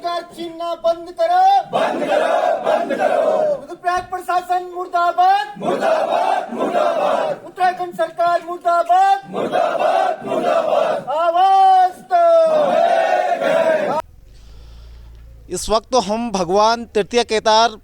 अधिकार छीनना बंद करो, बंद करो, बंद करो। रुद्रप्रयाग प्रशासन मुर्दाबाद, मुर्दाबाद, मुर्दाबाद। उत्तराखंड सरकार मुर्दाबाद, मुर्दाबाद, मुर्दाबाद। आवाज दो। इस वक्त तो हम भगवान तृतीय केदार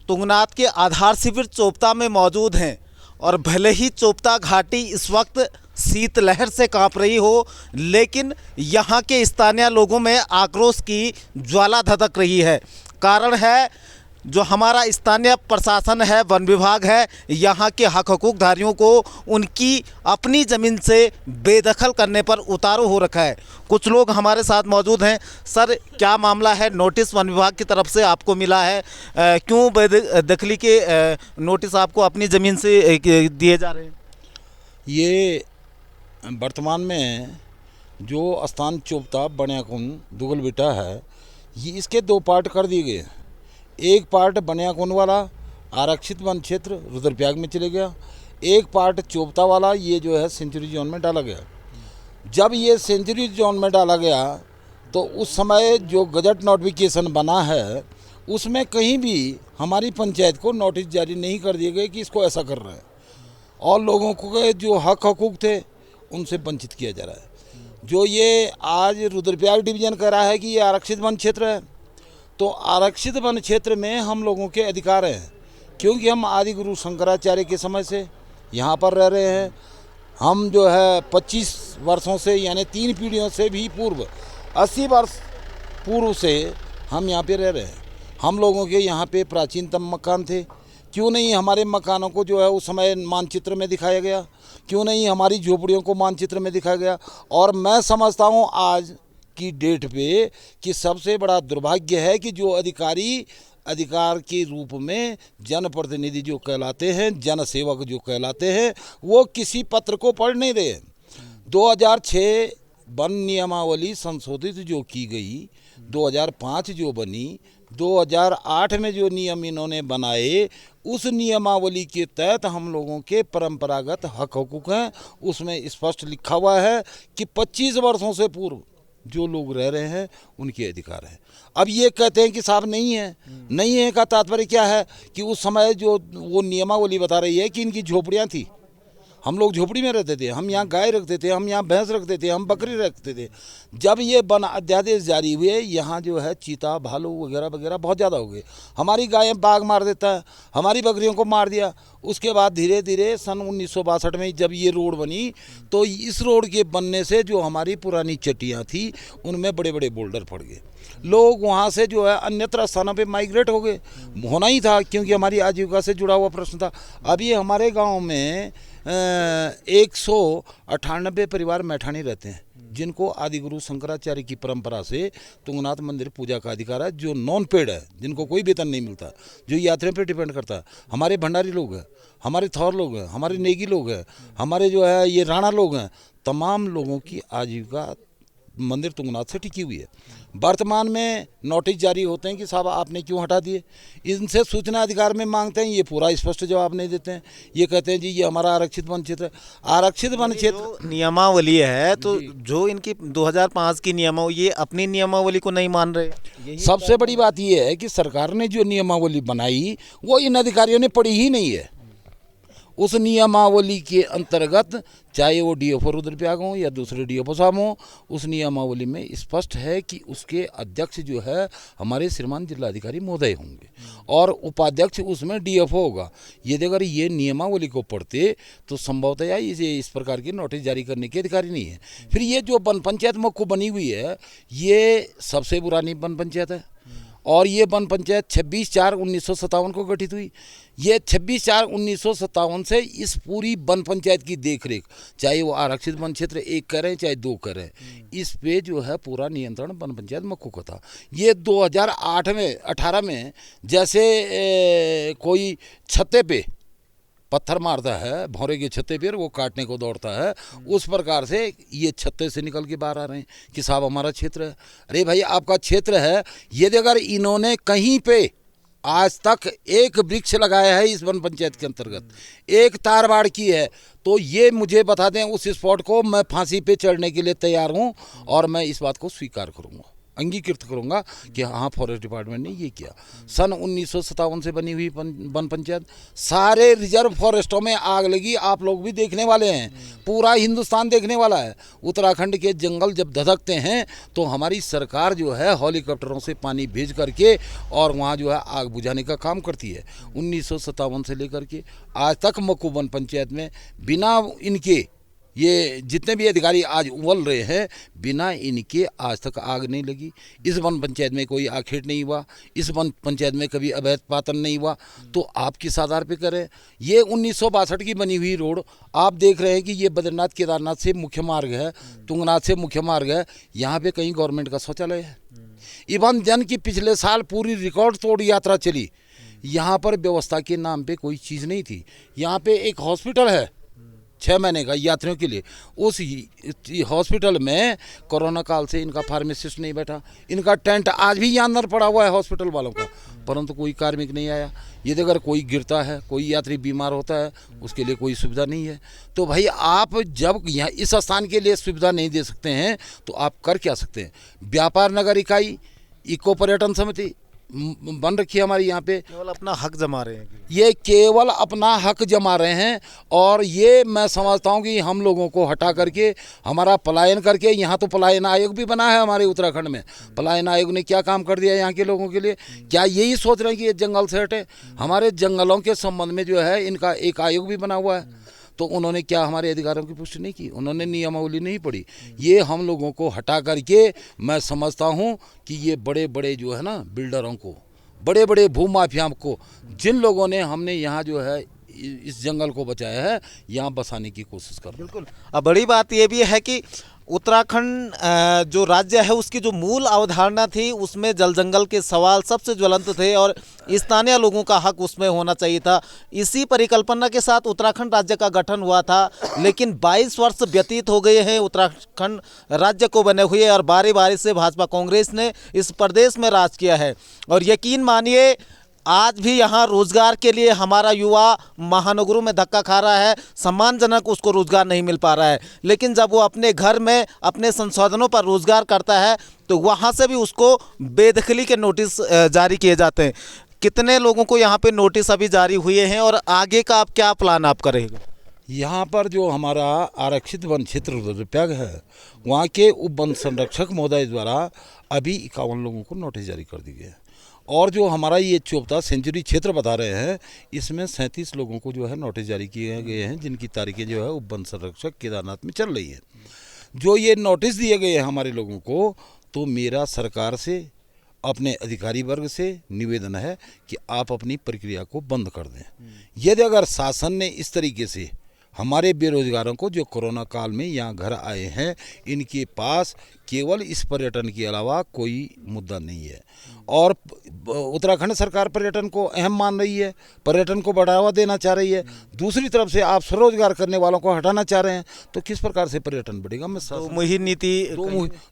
तुंगनाथ के आधार शिविर चोपता में मौजूद हैं और भले ही चोपता घाटी इस वक्त शीतलहर से कांप रही हो, लेकिन यहाँ के स्थानीय लोगों में आक्रोश की ज्वाला धधक रही है। कारण है जो हमारा स्थानीय प्रशासन है, वन विभाग है, यहाँ के हक हकूकधारियों को उनकी अपनी ज़मीन से बेदखल करने पर उतारू हो रखा है। कुछ लोग हमारे साथ मौजूद हैं। सर, क्या मामला है? नोटिस वन विभाग की तरफ से आपको मिला है, क्यों बेदखली के नोटिस आपको अपनी ज़मीन से दिए जा रहे हैं? ये वर्तमान में जो स्थान चोपता बनियाकुंड दुगलबिटा है, ये इसके दो पार्ट कर दिए गए। एक पार्ट बनियाकुंड वाला आरक्षित वन क्षेत्र रुद्रप्रयाग में चले गया, एक पार्ट चोपता वाला ये जो है सेंचुरी जोन में डाला गया। जब ये सेंचुरी जोन में डाला गया तो उस समय जो गजट नोटिफिकेशन बना है उसमें कहीं भी हमारी पंचायत को नोटिस जारी नहीं कर दिए गए कि इसको ऐसा कर रहे हैं, और लोगों को जो हक हकूक थे उनसे वंचित किया जा रहा है। जो ये आज रुद्रप्रयाग डिवीज़न कह रहा है कि ये आरक्षित वन क्षेत्र है, तो आरक्षित वन क्षेत्र में हम लोगों के अधिकार हैं, क्योंकि हम आदि गुरु शंकराचार्य के समय से यहाँ पर रह रहे हैं। हम जो है 25 वर्षों से, यानी 3 पीढ़ियों से भी पूर्व, 80 वर्ष पूर्व से हम यहाँ पे रह रहे हैं। हम लोगों के यहाँ पे प्राचीनतम मकान थे, क्यों नहीं हमारे मकानों को जो है उस समय मानचित्र में दिखाया गया, क्यों नहीं हमारी झोपड़ियों को मानचित्र में दिखाया गया। और मैं समझता हूँ आज की डेट पे कि सबसे बड़ा दुर्भाग्य है कि जो अधिकारी अधिकार के रूप में जनप्रतिनिधि जो कहलाते हैं, जनसेवक जो कहलाते हैं, वो किसी पत्र को पढ़ नहीं रहे। 2006 वन नियमावली संशोधित जो की गई, 2005 जो बनी, 2008 में जो नियम इन्होंने बनाए, उस नियमावली के तहत हम लोगों के परंपरागत हक हकूक हैं। उसमें स्पष्ट लिखा हुआ है कि 25 वर्षों से पूर्व जो लोग रह रहे हैं उनके अधिकार हैं। अब ये कहते हैं कि साहब नहीं है, नहीं है का तात्पर्य क्या है कि उस समय जो वो नियमावली बता रही है कि इनकी झोपड़ियाँ थी, हम लोग झोपड़ी में रहते थे, हम यहाँ गाय रखते थे, हम यहाँ भैंस रखते थे, हम बकरी रखते थे। जब ये वन अध्यादेश जारी हुए, यहाँ जो है चीता भालू वगैरह वगैरह बहुत ज़्यादा हो गए। हमारी गायें बाघ मार देता है, हमारी बकरियों को मार दिया। उसके बाद धीरे धीरे सन 1962 में जब ये रोड बनी, तो इस रोड के बनने से जो हमारी पुरानी चट्टियाँ थी उनमें बड़े बड़े बोल्डर पड़ गए। लोग वहाँ से जो है अन्यत्र स्थानों पे माइग्रेट हो गए। होना ही था, क्योंकि हमारी आजीविका से जुड़ा हुआ प्रश्न था। अब ये हमारे गाँव में 198 परिवार मैठानी रहते हैं, जिनको आदि गुरु शंकराचार्य की परंपरा से तुंगनाथ मंदिर पूजा का अधिकार है, जो नॉन पेड है, जिनको कोई वेतन नहीं मिलता, जो यात्रियों पे डिपेंड करता है। हमारे भंडारी लोग हैं, हमारे थौर लोग हैं, हमारे नेगी लोग हैं, हमारे जो है ये राणा लोग हैं। तमाम लोगों की आजीविका मंदिर तुंगनाथ से टिकी हुई है। वर्तमान में नोटिस जारी होते हैं कि साहब आपने क्यों हटा दिए। इनसे सूचना अधिकार में मांगते हैं, ये पूरा स्पष्ट जवाब नहीं देते हैं। ये कहते हैं जी ये हमारा आरक्षित वन क्षेत्र है। आरक्षित वन क्षेत्र नियमावली है, तो जो इनकी 2005 की नियमावली, ये अपनी नियमावली को नहीं मान रहे। सबसे बड़ी बात ये है कि सरकार ने जो नियमावली बनाई वो इन अधिकारियों ने पढ़ी ही नहीं है। उस नियमावली के अंतर्गत चाहे वो डीएफओ रुद्रप्रयाग हो या दूसरे डीएफओ साहब हो, उस नियमावली में स्पष्ट है कि उसके अध्यक्ष जो है हमारे श्रीमान जिलाधिकारी महोदय होंगे और उपाध्यक्ष उसमें डीएफओ होगा। यदि अगर ये नियमावली को पढ़ते तो संभवतः ये इस प्रकार की नोटिस जारी करने के अधिकारी नहीं है। फिर ये जो वन पंचायत मक्कू बनी हुई है, ये सबसे पुरानी वन पंचायत है, और ये वन पंचायत 26/4/1957 को गठित हुई। ये 26/4/1957 से इस पूरी वन पंचायत की देखरेख, चाहे वो आरक्षित वन क्षेत्र 1 कर रहे हैं चाहे 2 कर रहे हैं, इस पे जो है पूरा नियंत्रण वन पंचायत मक्कू का था। ये 2018 में जैसे कोई छत्ते पे पत्थर मारता है, भौरे के छत्ते पर वो काटने को दौड़ता है, उस प्रकार से ये छत्ते से निकल के बाहर आ रहे हैं कि साहब हमारा क्षेत्र है। अरे भाई आपका क्षेत्र है, यदि अगर इन्होंने कहीं पे आज तक एक वृक्ष लगाया है इस वन पंचायत के अंतर्गत, एक तार बाड़ की है, तो ये मुझे बता दें, उस स्पॉट को मैं फांसी पे चढ़ने के लिए तैयार हूँ और मैं इस बात को स्वीकार करूँगा। अंगीकृत करूँगा कि हाँ फॉरेस्ट डिपार्टमेंट ने ये किया। सन 1957 से बनी हुई वन पंचायत, सारे रिजर्व फॉरेस्टों में आग लगी, आप लोग भी देखने वाले हैं, पूरा हिंदुस्तान देखने वाला है। उत्तराखंड के जंगल जब धधकते हैं तो हमारी सरकार जो है हेलीकॉप्टरों से पानी भेज करके और वहाँ जो है आग बुझाने का काम करती है। 1957 से लेकर के आज तक मक्कू वन पंचायत में बिना इनके, ये जितने भी अधिकारी आज उबल रहे हैं, बिना इनके आज तक आग नहीं लगी। इस वन पंचायत में कोई आखेट नहीं हुआ, इस वन पंचायत में कभी अवैध पातन नहीं हुआ, तो आप किस आधार पे करें? ये 1962 की बनी हुई रोड आप देख रहे हैं कि ये बद्रीनाथ केदारनाथ से मुख्य मार्ग है, तुंगनाथ से मुख्य मार्ग है, यहाँ पे कहीं गवर्नमेंट का शौचालय है? इवन जन की पिछले साल पूरी रिकॉर्ड तोड़ यात्रा चली, यहाँ पर व्यवस्था के नाम पे कोई चीज़ नहीं थी। यहाँ पे एक हॉस्पिटल है 6 महीने का यात्रियों के लिए, उस हॉस्पिटल में कोरोना काल से इनका फार्मासिस्ट नहीं बैठा, इनका टेंट आज भी यहाँ अंदर पड़ा हुआ है हॉस्पिटल वालों का, परंतु कोई कार्मिक नहीं आया। यदि अगर कोई गिरता है, कोई यात्री बीमार होता है, उसके लिए कोई सुविधा नहीं है। तो भाई आप जब यहाँ इस स्थान के लिए सुविधा नहीं दे सकते हैं तो आप कर क्या सकते हैं? व्यापार नगर इकाई, इको पर्यटन समिति बन रखी है हमारी यहाँ पे, केवल अपना हक जमा रहे हैं। ये केवल अपना हक जमा रहे हैं और ये मैं समझता हूँ कि हम लोगों को हटा करके, हमारा पलायन करके, यहाँ तो पलायन आयोग भी बना है हमारे उत्तराखंड में। पलायन आयोग ने क्या काम कर दिया यहाँ के लोगों के लिए? क्या यही सोच रहे हैं कि ये जंगल से हटे? हमारे जंगलों के संबंध में जो है इनका एक आयोग भी बना हुआ है, तो उन्होंने क्या हमारे अधिकारों की पुष्टि नहीं की? उन्होंने नियमावली नहीं पढ़ी। ये हम लोगों को हटा करके मैं समझता हूँ कि ये बड़े बड़े जो है ना बिल्डरों को, बड़े बड़े भूमाफियाओं को, जिन लोगों ने हमने यहाँ जो है इस जंगल को बचाया है, यहाँ बसाने की कोशिश कर रहे हैं। बिल्कुल। अब बड़ी बात ये भी है कि उत्तराखंड जो राज्य है उसकी जो मूल अवधारणा थी उसमें जल जंगल के सवाल सबसे ज्वलंत थे और स्थानीय लोगों का हक उसमें होना चाहिए था। इसी परिकल्पना के साथ उत्तराखंड राज्य का गठन हुआ था, लेकिन 22 वर्ष व्यतीत हो गए हैं उत्तराखंड राज्य को बने हुए और बारी बारी से भाजपा कांग्रेस ने इस प्रदेश में राज किया है। और यकीन मानिए आज भी यहाँ रोजगार के लिए हमारा युवा महानगरों में धक्का खा रहा है, सम्मानजनक उसको रोजगार नहीं मिल पा रहा है। लेकिन जब वो अपने घर में अपने संसाधनों पर रोजगार करता है तो वहाँ से भी उसको बेदखली के नोटिस जारी किए जाते हैं। कितने लोगों को यहाँ पे नोटिस अभी जारी हुए हैं और आगे का आप क्या प्लान आप करेंगे? यहाँ पर जो हमारा आरक्षित वन क्षेत्र रुद्रप्रयाग है, वहाँ के उप वन संरक्षक महोदय द्वारा अभी 51 लोगों को नोटिस जारी कर दी गई है। और जो हमारा ये चोपता सेंचुरी क्षेत्र बता रहे हैं, इसमें 37 लोगों को जो है नोटिस जारी किए गए हैं, जिनकी तारीखें जो है उप वन संरक्षक केदारनाथ में चल रही है। जो ये नोटिस दिए गए हैं हमारे लोगों को, तो मेरा सरकार से, अपने अधिकारी वर्ग से निवेदन है कि आप अपनी प्रक्रिया को बंद कर दें। यदि अगर शासन ने इस तरीके से हमारे बेरोजगारों को जो कोरोना काल में यहाँ घर आए हैं, इनके पास केवल इस पर्यटन के अलावा कोई मुद्दा नहीं है। और उत्तराखंड सरकार पर्यटन को अहम मान रही है, पर्यटन को बढ़ावा देना चाह रही है। दूसरी तरफ से आप स्वरोजगार करने वालों को हटाना चाह रहे हैं, तो किस प्रकार से पर्यटन बढ़ेगा? मैं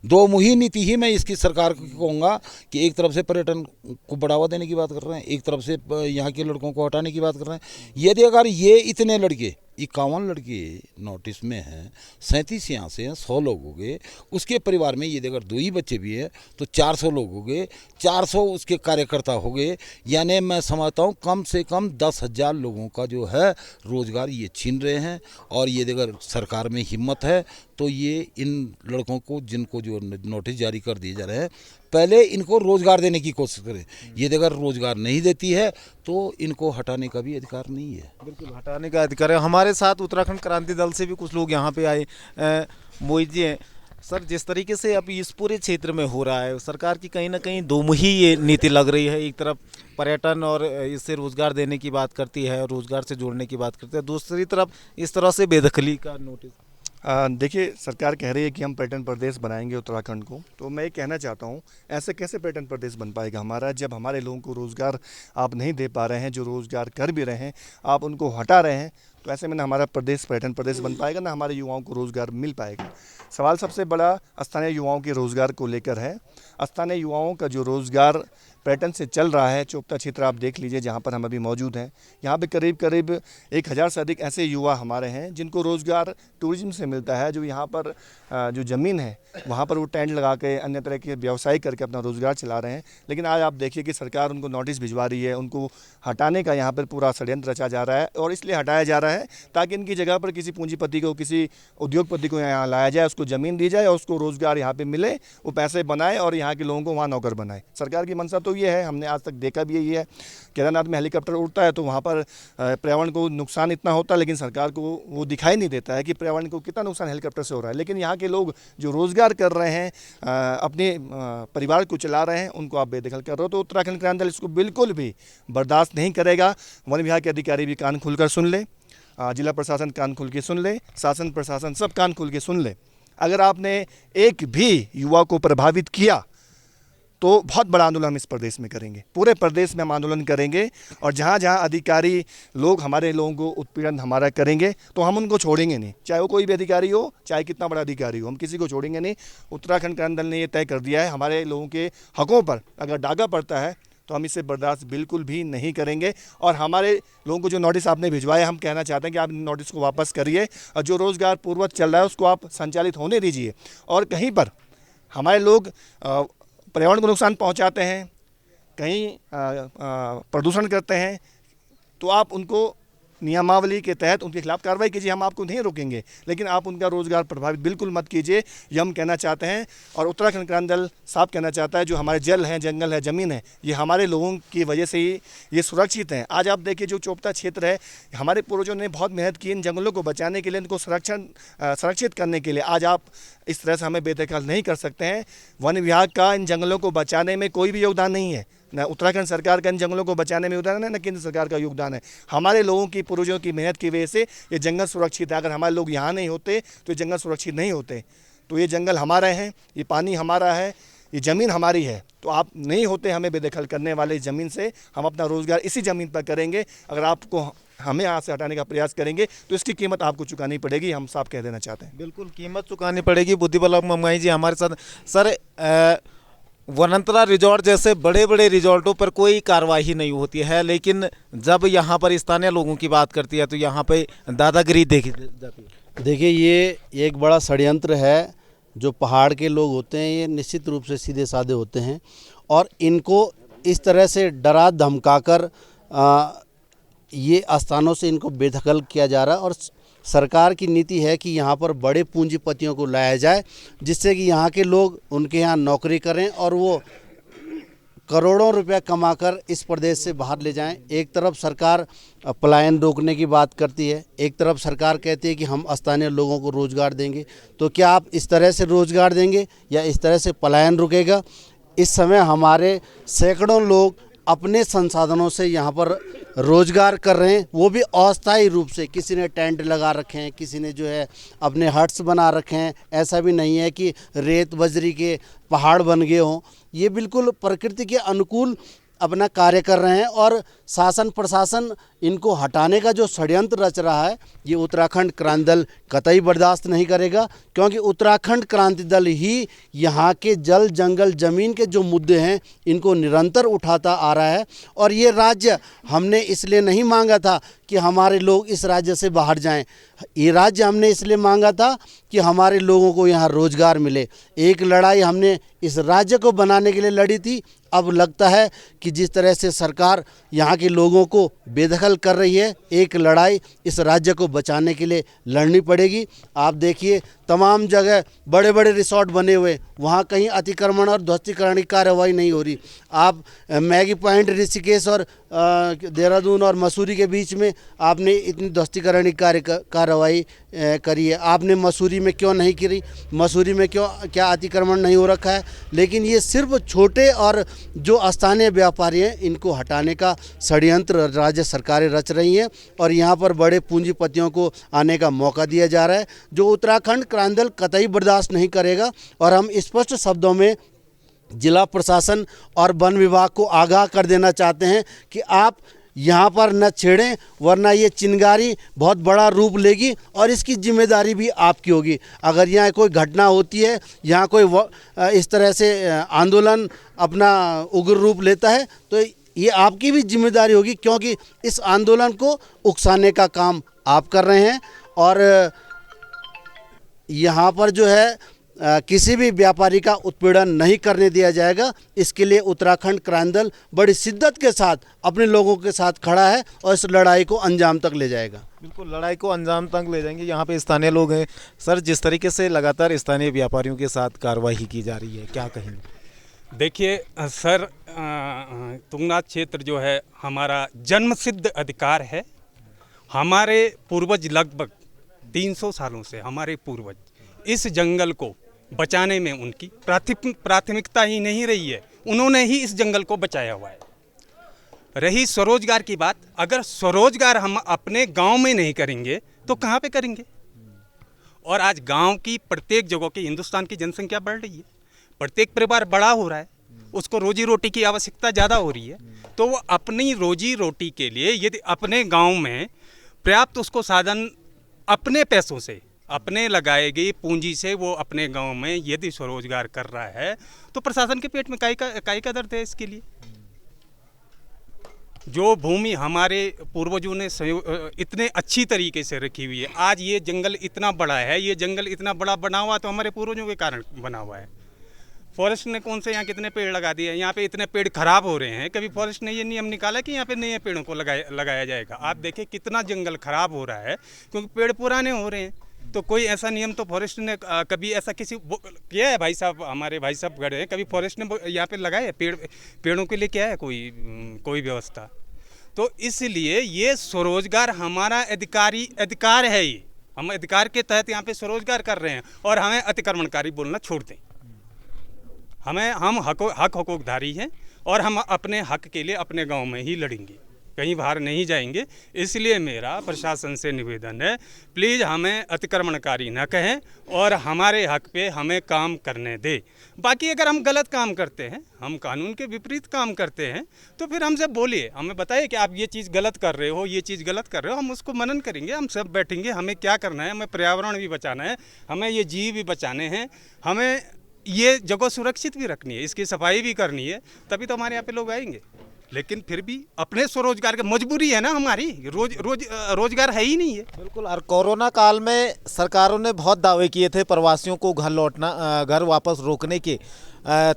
दो मुही नीति ही मैं इसकी सरकार को कहूँगा कि एक तरफ से पर्यटन को बढ़ावा देने की बात कर रहे हैं, एक तरफ से यहाँ के लड़कों को हटाने की बात कर रहे हैं। यदि अगर ये इतने लड़के 51 लड़के नोटिस में हैं, 37 यहाँ से हैं, 100 लोग हो गए। उसके परिवार में यदि अगर 2 ही बच्चे भी हैं तो 400 लोग हो गए, 400 उसके कार्यकर्ता हो गए। यानी मैं समझता हूँ कम से कम 10,000 लोगों का जो है रोजगार ये छीन रहे हैं। और यदि अगर सरकार में हिम्मत है तो ये इन लड़कों को, जिनको जो नोटिस जारी कर दिए जा रहे हैं, पहले इनको रोजगार देने की कोशिश करें। यदि अगर रोजगार नहीं देती है तो इनको हटाने का भी अधिकार नहीं है। बिल्कुल हटाने का अधिकार है। हमारे साथ उत्तराखंड क्रांति दल से भी कुछ लोग यहाँ पे आए। मोहित जी हैं सर, जिस तरीके से अब इस पूरे क्षेत्र में हो रहा है, सरकार की कहीं ना कहीं दोमुही ये नीति लग रही है। एक तरफ पर्यटन और इससे रोजगार देने की बात करती है, रोजगार से जोड़ने की बात करती है, दूसरी तरफ इस तरह से बेदखली का नोटिस। देखिए, सरकार कह रही है कि हम पर्यटन प्रदेश बनाएंगे उत्तराखंड को, तो मैं ये कहना चाहता हूँ ऐसे कैसे पर्यटन प्रदेश बन पाएगा हमारा, जब हमारे लोगों को रोज़गार आप नहीं दे पा रहे हैं। जो रोज़गार कर भी रहे हैं आप उनको हटा रहे हैं। तो ऐसे में ना हमारा प्रदेश पर्यटन प्रदेश बन पाएगा, ना हमारे युवाओं को रोज़गार मिल पाएगा। सवाल सबसे बड़ा स्थानीय युवाओं के रोज़गार को लेकर है। स्थानीय युवाओं का जो रोज़गार पर्यटन से चल रहा है, चोपता क्षेत्र आप देख लीजिए जहाँ पर हम अभी मौजूद हैं, यहाँ पे करीब करीब 1000 से अधिक ऐसे युवा हमारे हैं जिनको रोज़गार टूरिज्म से मिलता है। जो यहाँ पर जो ज़मीन है वहाँ पर वो टेंट लगा के अन्य तरह के व्यवसाय करके अपना रोज़गार चला रहे हैं। लेकिन आज आप देखिए कि सरकार उनको नोटिस भिजवा रही है, उनको हटाने का यहाँ पर पूरा षड्यंत्र रचा जा रहा है। और इसलिए हटाया जा रहा है ताकि इनकी जगह पर किसी पूंजीपति को, किसी उद्योगपति को यहाँ लाया जाए, उसको ज़मीन दी जाए और उसको रोज़गार यहाँ पर मिले, वो पैसे बनाए और यहाँ के लोगों को वहाँ नौकर बनाए। सरकार की मंशा तो ये है, हमने आज तक देखा भी यही है। केदारनाथ में हेलीकॉप्टर उड़ता है तो वहाँ पर पर्यावरण को नुकसान इतना होता है, लेकिन सरकार को वो दिखाई नहीं देता है कि पर्यावरण को कितना नुकसान हेलीकॉप्टर से हो रहा है। लेकिन यहाँ के लोग जो रोज़गार कर रहे हैं, अपने परिवार को चला रहे हैं, उनको आप बेदखल कर रहे हो। तो उत्तराखंड क्रांति दल इसको बिल्कुल भी बर्दाश्त नहीं करेगा। वन विभाग के अधिकारी भी कान खुलकर सुन ले, जिला प्रशासन कान खुल के सुन ले, शासन प्रशासन सब कान खुल के सुन ले। अगर आपने एक भी युवा को प्रभावित किया तो बहुत बड़ा आंदोलन हम इस प्रदेश में करेंगे, पूरे प्रदेश में हम आंदोलन करेंगे। और जहाँ जहाँ अधिकारी लोग हमारे लोगों को उत्पीड़न हमारा करेंगे तो हम उनको छोड़ेंगे नहीं, चाहे वो कोई भी अधिकारी हो, चाहे कितना बड़ा अधिकारी हो, हम किसी को छोड़ेंगे नहीं। उत्तराखंड क्रांति दल ने ये तय कर दिया है, हमारे लोगों के हकों पर अगर डागा पड़ता है तो हम इसे बर्दाश्त बिल्कुल भी नहीं करेंगे। और हमारे लोगों को जो नोटिस आपने भिजवाया, हम कहना चाहते हैं कि आप नोटिस को वापस करिए और जो रोज़गार पूर्ववत चल रहा है उसको आप संचालित होने दीजिए। और कहीं पर हमारे लोग पर्यावरण को नुकसान पहुंचाते हैं, कहीं प्रदूषण करते हैं, तो आप उनको नियमावली के तहत उनके खिलाफ कार्रवाई कीजिए, हम आपको नहीं रोकेंगे। लेकिन आप उनका रोज़गार प्रभावित बिल्कुल मत कीजिए, ये हम कहना चाहते हैं। और उत्तराखंड क्रांति दल साफ कहना चाहता है, जो हमारे जल हैं, जंगल है, ज़मीन है, ये हमारे लोगों की वजह से ही ये सुरक्षित हैं। आज आप देखिए जो चोपता क्षेत्र है, हमारे पूर्वजों ने बहुत मेहनत की इन जंगलों को बचाने के लिए, इनको सुरक्षित करने के लिए। आज आप इस तरह से हमें बेदखल नहीं कर सकते हैं। वन विभाग का इन जंगलों को बचाने में कोई भी योगदान नहीं है, न उत्तराखंड सरकार का इन जंगलों को बचाने में योगदान है, न केंद्र सरकार का योगदान है। हमारे लोगों की, पूर्वजों की मेहनत की वजह से ये जंगल सुरक्षित है। अगर हमारे लोग यहाँ नहीं होते तो ये जंगल सुरक्षित नहीं होते। तो ये जंगल हमारे हैं, ये पानी हमारा है, ये ज़मीन हमारी है। तो आप नहीं होते हमें बेदखल करने वाले ज़मीन से, हम अपना रोज़गार इसी ज़मीन पर करेंगे। अगर आपको हमें यहाँ से हटाने का प्रयास करेंगे तो इसकी कीमत आपको चुकानी पड़ेगी, हम साफ कह देना चाहते हैं। बिल्कुल कीमत चुकानी पड़ेगी। बुद्धिबल ममगाई जी हमारे साथ। सर, वनांतरा रिजॉर्ट जैसे बड़े बड़े रिजॉर्टों पर कोई कार्रवाई नहीं होती है, लेकिन जब यहाँ पर स्थानीय लोगों की बात करती है तो यहाँ पे दादागिरी देखी जाती है। देखिए, ये एक बड़ा षड्यंत्र है। जो पहाड़ के लोग होते हैं ये निश्चित रूप से सीधे साधे होते हैं और इनको इस तरह से डरा धमकाकर ये स्थानों से इनको बेदखल किया जा रहा है। और सरकार की नीति है कि यहाँ पर बड़े पूंजीपतियों को लाया जाए, जिससे कि यहाँ के लोग उनके यहाँ नौकरी करें और वो करोड़ों रुपया कमाकर इस प्रदेश से बाहर ले जाएं। एक तरफ सरकार पलायन रोकने की बात करती है, एक तरफ सरकार कहती है कि हम स्थानीय लोगों को रोज़गार देंगे। तो क्या आप इस तरह से रोज़गार देंगे या इस तरह से पलायन रुकेगा? इस समय हमारे सैकड़ों लोग अपने संसाधनों से यहाँ पर रोज़गार कर रहे हैं, वो भी अस्थायी रूप से। किसी ने टेंट लगा रखे हैं, किसी ने जो है अपने हट्स बना रखे हैं। ऐसा भी नहीं है कि रेत बजरी के पहाड़ बन गए हों, ये बिल्कुल प्रकृति के अनुकूल अपना कार्य कर रहे हैं। और शासन प्रशासन इनको हटाने का जो षड्यंत्र रच रहा है, ये उत्तराखंड क्रांति दल कतई बर्दाश्त नहीं करेगा, क्योंकि उत्तराखंड क्रांति दल ही यहाँ के जल जंगल ज़मीन के जो मुद्दे हैं इनको निरंतर उठाता आ रहा है। और ये राज्य हमने इसलिए नहीं मांगा था कि हमारे लोग इस राज्य से बाहर जाएं, ये राज्य हमने इसलिए मांगा था कि हमारे लोगों को यहाँ रोज़गार मिले। एक लड़ाई हमने इस राज्य को बनाने के लिए लड़ी थी। अब लगता है कि जिस तरह से सरकार यहाँ के लोगों को बेदखल कर रही है, एक लड़ाई इस राज्य को बचाने के लिए लड़नी पड़ेगी। आप देखिए, तमाम जगह बड़े बड़े रिसोर्ट बने हुए, वहाँ कहीं अतिक्रमण और ध्वस्तीकरण की कार्रवाई नहीं हो रही। आप मैगी पॉइंट, ऋषिकेश और देहरादून और मसूरी के बीच में आपने इतनी ध्वस्तीकरण की कार्रवाई करी है, आपने मसूरी में क्यों नहीं करी? मसूरी में क्या अतिक्रमण नहीं हो रखा है? लेकिन ये सिर्फ छोटे और जो स्थानीय व्यापारी हैं, इनको हटाने का षड्यंत्र राज्य सरकारें रच रही हैं और यहाँ पर बड़े पूंजीपतियों को आने का मौका दिया जा रहा है, जो उत्तराखंड क्रांति दल कतई बर्दाश्त नहीं करेगा। और हम स्पष्ट शब्दों में जिला प्रशासन और वन विभाग को आगाह कर देना चाहते हैं कि आप यहाँ पर न छेड़ें, वरना ये चिंगारी बहुत बड़ा रूप लेगी और इसकी जिम्मेदारी भी आपकी होगी। अगर यहाँ कोई घटना होती है, यहाँ कोई इस तरह से आंदोलन अपना उग्र रूप लेता है, तो ये आपकी भी जिम्मेदारी होगी, क्योंकि इस आंदोलन को उकसाने का काम आप कर रहे हैं। और यहाँ पर जो है किसी भी व्यापारी का उत्पीड़न नहीं करने दिया जाएगा। इसके लिए उत्तराखंड क्रांति दल बड़ी शिद्दत के साथ अपने लोगों के साथ खड़ा है और इस लड़ाई को अंजाम तक ले जाएगा। बिल्कुल, लड़ाई को अंजाम तक ले जाएंगे। यहाँ पे स्थानीय लोग हैं। सर, जिस तरीके से लगातार स्थानीय व्यापारियों के साथ कार्रवाई की जा रही है, क्या कहेंगे? देखिए सर, तुंगनाथ क्षेत्र जो है हमारा जन्मसिद्ध अधिकार है। हमारे पूर्वज लगभग 300 सालों से हमारे पूर्वज इस जंगल को बचाने में उनकी प्राथमिकता ही नहीं रही है। उन्होंने ही इस जंगल को बचाया हुआ है। रही स्वरोजगार की बात, अगर स्वरोजगार हम अपने गांव में नहीं करेंगे तो कहाँ पे करेंगे? और आज गांव की प्रत्येक जगह की, हिंदुस्तान की जनसंख्या बढ़ रही है, प्रत्येक परिवार बड़ा हो रहा है, उसको रोजी रोटी की आवश्यकता ज़्यादा हो रही है। तो वो अपनी रोजी रोटी के लिए यदि अपने गांव में पर्याप्त उसको साधन अपने पैसों से, अपने लगाए गई पूंजी से वो अपने गांव में यदि स्वरोजगार कर रहा है, तो प्रशासन के पेट में काई का दर्द है इसके लिए। जो भूमि हमारे पूर्वजों ने इतने अच्छी तरीके से रखी हुई है, आज ये जंगल इतना बड़ा है, ये जंगल इतना बड़ा बना हुआ तो हमारे पूर्वजों के कारण बना हुआ है। फॉरेस्ट ने कौन से यहाँ कितने पेड़ लगा दिए? यहाँ पे इतने पेड़ खराब हो रहे हैं। कभी फॉरेस्ट ने ये नियम निकाला कि यहाँ पे नए पेड़ों को लगाया जाएगा? आप देखिए कितना जंगल खराब हो रहा है क्योंकि पेड़ पुराने हो रहे हैं। तो कोई ऐसा नियम तो फॉरेस्ट ने कभी ऐसा किसी किया है? भाई साहब, हमारे भाई साहब गए हैं, कभी फॉरेस्ट ने यहाँ पे लगाए पेड़ों के लिए क्या है कोई व्यवस्था? तो इसलिए ये स्वरोजगार हमारा अधिकार है। ये हम अधिकार के तहत यहाँ पे स्वरोजगार कर रहे हैं और हमें अतिक्रमणकारी बोलना छोड़ दें। हम हक हकूकधारी हैं और हम अपने हक के लिए अपने गांव में ही लड़ेंगे, कहीं बाहर नहीं जाएंगे। इसलिए मेरा प्रशासन से निवेदन है, प्लीज़ हमें अतिक्रमणकारी न कहें और हमारे हक पे हमें काम करने दें। बाकी अगर हम गलत काम करते हैं, हम कानून के विपरीत काम करते हैं, तो फिर हमसे बोलिए, हमें बताइए कि आप ये चीज़ गलत कर रहे हो, ये चीज़ गलत कर रहे हो। हम उसको मनन करेंगे, हम सब बैठेंगे, हमें क्या करना है, हमें पर्यावरण भी बचाना है, हमें ये जीव भी बचाने हैं, हमें ये जगह सुरक्षित भी रखनी है, इसकी सफाई भी करनी है, तभी तो हमारे यहाँ पे लोग आएंगे। लेकिन फिर भी अपने स्वरोजगार की मजबूरी है ना हमारी, रोजगार है ही नहीं है। बिल्कुल। और कोरोना काल में सरकारों ने बहुत दावे किए थे प्रवासियों को घर वापस रोकने के,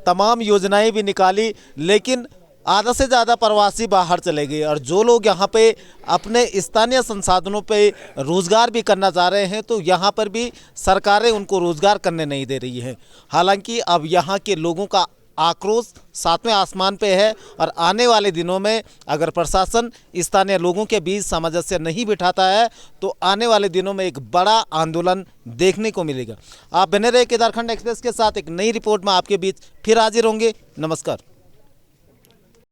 तमाम योजनाएं भी निकाली, लेकिन आधा से ज़्यादा प्रवासी बाहर चले गए। और जो लोग यहाँ पे अपने स्थानीय संसाधनों पे रोज़गार भी करना चाह रहे हैं, तो यहाँ पर भी सरकारें उनको रोज़गार करने नहीं दे रही हैं। हालांकि अब यहाँ के लोगों का आक्रोश सातवें आसमान पे है और आने वाले दिनों में अगर प्रशासन स्थानीय लोगों के बीच सामंजस्य नहीं बिठाता है, तो आने वाले दिनों में एक बड़ा आंदोलन देखने को मिलेगा। आप बने रहे केदारखंड एक्सप्रेस के साथ, एक नई रिपोर्ट में आपके बीच फिर हाजिर होंगे। नमस्कार।